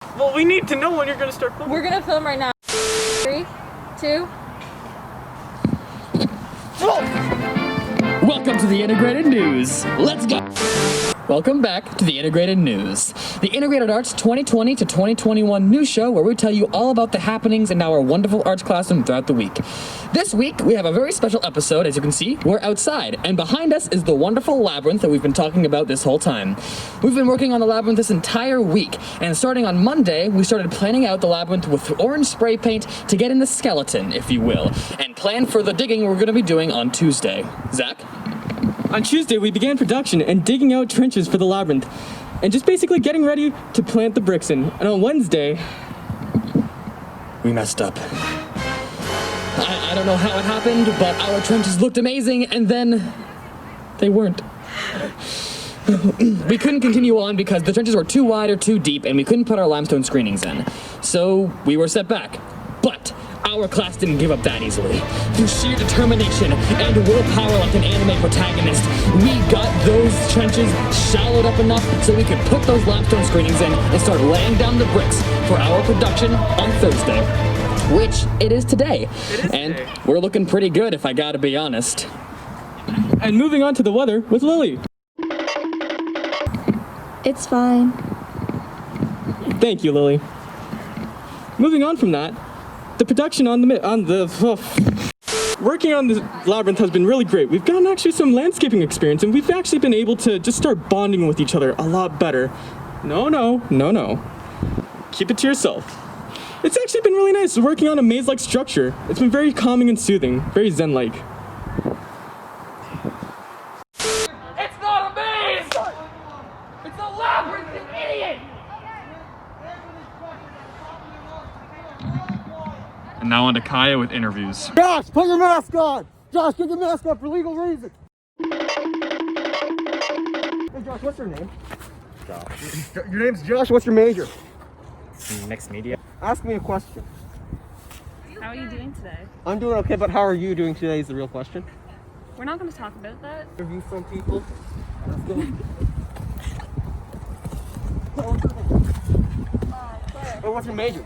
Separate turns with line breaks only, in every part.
Well, we need to know when you're gonna start filming.
We're gonna film right now. 3, 2.
Welcome to the Integrated News. Let's go! Welcome back to the Integrated News, the Integrated Arts 2020 to 2021 news show where we tell you all about the happenings in our wonderful arts classroom throughout the week. This week, we have a very special episode. As you can see, we're outside, and behind us is the wonderful Labyrinth that we've been talking about this whole time. We've been working on the Labyrinth this entire week, and starting on Monday, we started planning out the Labyrinth with orange spray paint to get in the skeleton, if you will, and plan for the digging we're going to be doing on Tuesday. Zach?
On Tuesday, we began production and digging out trenches for the Labyrinth, and just basically getting ready to plant the bricks in. And on Wednesday,
we messed up. I don't know how it happened, but our trenches looked amazing, and then they weren't. We couldn't continue on because the trenches were too wide or too deep, and we couldn't put our limestone screenings in. So we were set back. But our class didn't give up that easily. Through sheer determination and willpower like an anime protagonist, we got those trenches shallowed up enough so we could put those limestone screenings in and start laying down the bricks for our production on Thursday. Which it is today. And we're looking pretty good, if I gotta be honest.
and moving on to the weather with Lily.
It's fine.
Thank you, Lily. Moving on from that, the production working on the Labyrinth has been really great. We've gotten actually some landscaping experience, and we've actually been able to just start bonding with each other a lot better. No. Keep it to yourself. It's actually been really nice working on a maze-like structure. It's been very calming and soothing, very zen-like.
It's not a maze! It's a labyrinth, you idiot!
And now on to Kaya with interviews.
Josh, put your mask on! Josh, get your mask on for legal reasons! Hey Josh, what's your name?
Josh.
Your name's Josh, what's your major?
Mixed media.
Ask me a question.
How are you doing today?
I'm doing okay, but how are you doing today is the real question.
We're not going to talk about that.
Interview from people. Let's go. Oh, what's your major?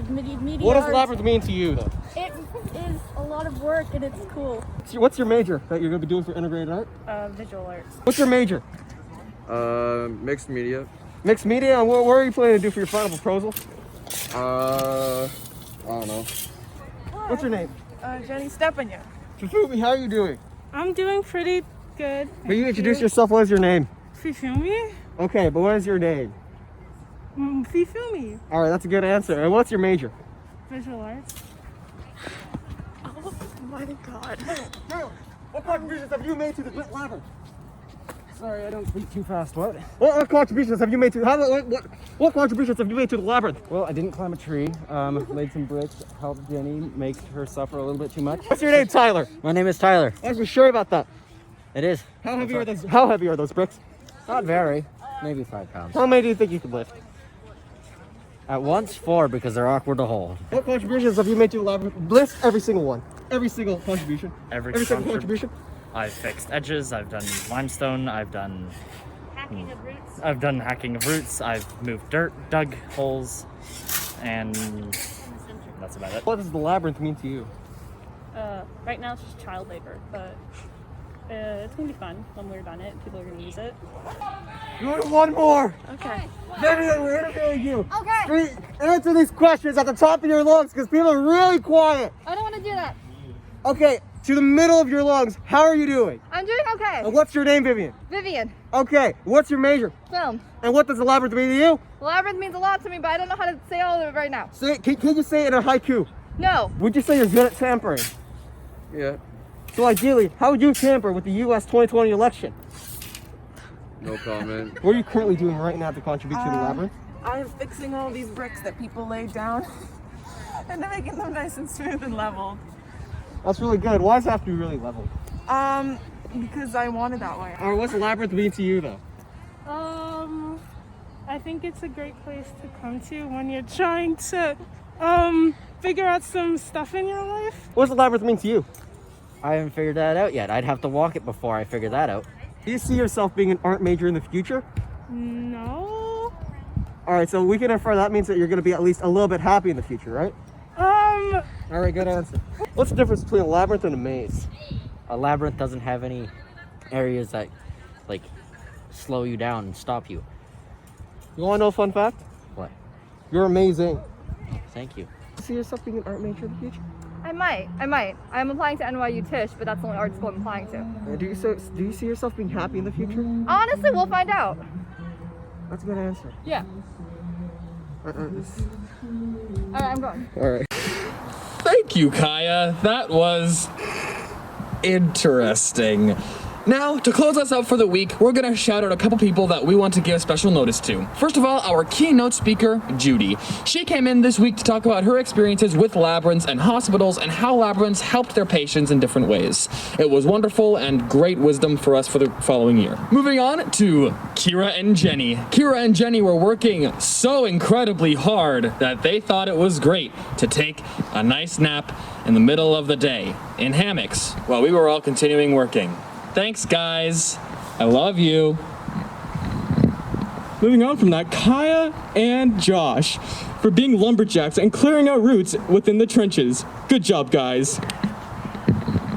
Media
What does
arts.
Labyrinth mean to you, though?
It is a lot of work and it's cool.
What's your major that you're going to be doing for integrated art?
Visual arts.
What's your major?
Mixed media.
Mixed media, and what are you planning to do for your final proposal?
I don't know.
What's your name?
Jenny Stepanya.
Fufumi, how are you doing?
I'm doing pretty good.
Will you introduce yourself? What is your name?
Fifumi?
Okay, but what is your name?
Fifumi.
All right, that's a good answer. And what's your major?
Visual arts. Oh my god.
What contributions have you made to the Labyrinth?
Sorry, I don't speak too fast. What?
What contributions have you made to what contributions have you made to the Labyrinth?
Well, I didn't climb a tree. Laid some bricks. Helped Jenny make her suffer a little bit too much.
What's your name, Tyler?
My name is Tyler.
I'm actually sure about that.
It is.
How heavy are those bricks?
Not very. Maybe 5 pounds.
How many do you think you could lift?
At once, 4 because they're awkward to hold.
What contributions have you made to the Labyrinth? List every single one. Every single contribution.
Every
single
contrib-
contribution.
I've fixed edges, I've done limestone, I've done hacking of roots, I've moved dirt, dug holes, and that's about it.
What does the Labyrinth mean to you?
Right now it's just child labor, but it's going to be fun when we're done it. People are going to use it.
You want one more?
Okay.
Vivian, we're interviewing you.
Okay.
Answer these questions at the top of your lungs because people are really quiet.
I don't want to do that.
Okay, to the middle of your lungs. How are you doing?
I'm doing okay.
And what's your name, Vivian?
Vivian,
Okay, what's your major?
film.
And what does the Labyrinth mean to you?
Labyrinth means a lot to me, but I don't know how to say all of it right now.
Can you say it in a haiku?
No.
Would you say you're good at tampering?
Yeah.
So ideally, how would you tamper with the U.S. 2020 election?
No comment.
What are you currently doing right now to contribute to the Labyrinth?
I'm fixing all these bricks that people laid down and making them nice and smooth and leveled.
That's really good. Why does it have to be really leveled?
Because I want it that way.
Or what's the Labyrinth mean to you, though?
I think it's a great place to come to when you're trying to figure out some stuff in your life.
What's the Labyrinth mean to you?
I haven't figured that out yet. I'd have to walk it before I figure that out.
Do you see yourself being an art major in the future?
No.
All right, so we can infer that means that you're going to be at least a little bit happy in the future, right? All right, good answer. What's the difference between a labyrinth and a maze?
A labyrinth doesn't have any areas that like slow you down and stop you.
You want to know a fun fact?
What?
You're amazing.
Thank you.
See yourself being an art major in the future?
I might. I'm applying to NYU Tisch, but that's the only art school I'm applying to.
Do you see yourself being happy in the future?
Honestly, we'll find out.
That's a good answer.
Yeah. All right, I'm going.
All right.
Thank you, Kaya. That was interesting. Now, to close us out for the week, we're going to shout out a couple people that we want to give special notice to. First of all, our keynote speaker, Judy. She came in this week to talk about her experiences with labyrinths and hospitals and how labyrinths helped their patients in different ways. It was wonderful and great wisdom for us for the following year. Moving on to Kira and Jenny. Kira and Jenny were working so incredibly hard that they thought it was great to take a nice nap in the middle of the day in hammocks while we were all continuing working. Thanks, guys. I love you.
Moving on from that, Kaya and Josh for being lumberjacks and clearing out roots within the trenches. Good job, guys.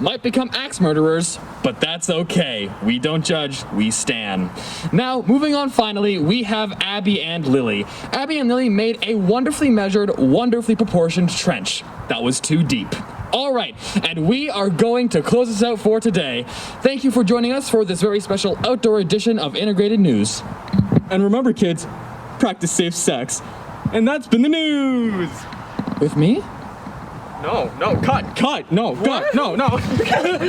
Might become axe murderers, but that's okay. We don't judge, we stan. Now, moving on finally, we have Abby and Lily. Abby and Lily made a wonderfully measured, wonderfully proportioned trench. That was too deep. All right, and we are going to close this out for today. Thank you for joining us for this very special outdoor edition of Integrated News.
And remember, kids, practice safe sex. And that's been the news.
With me?
No, cut, no, God, no.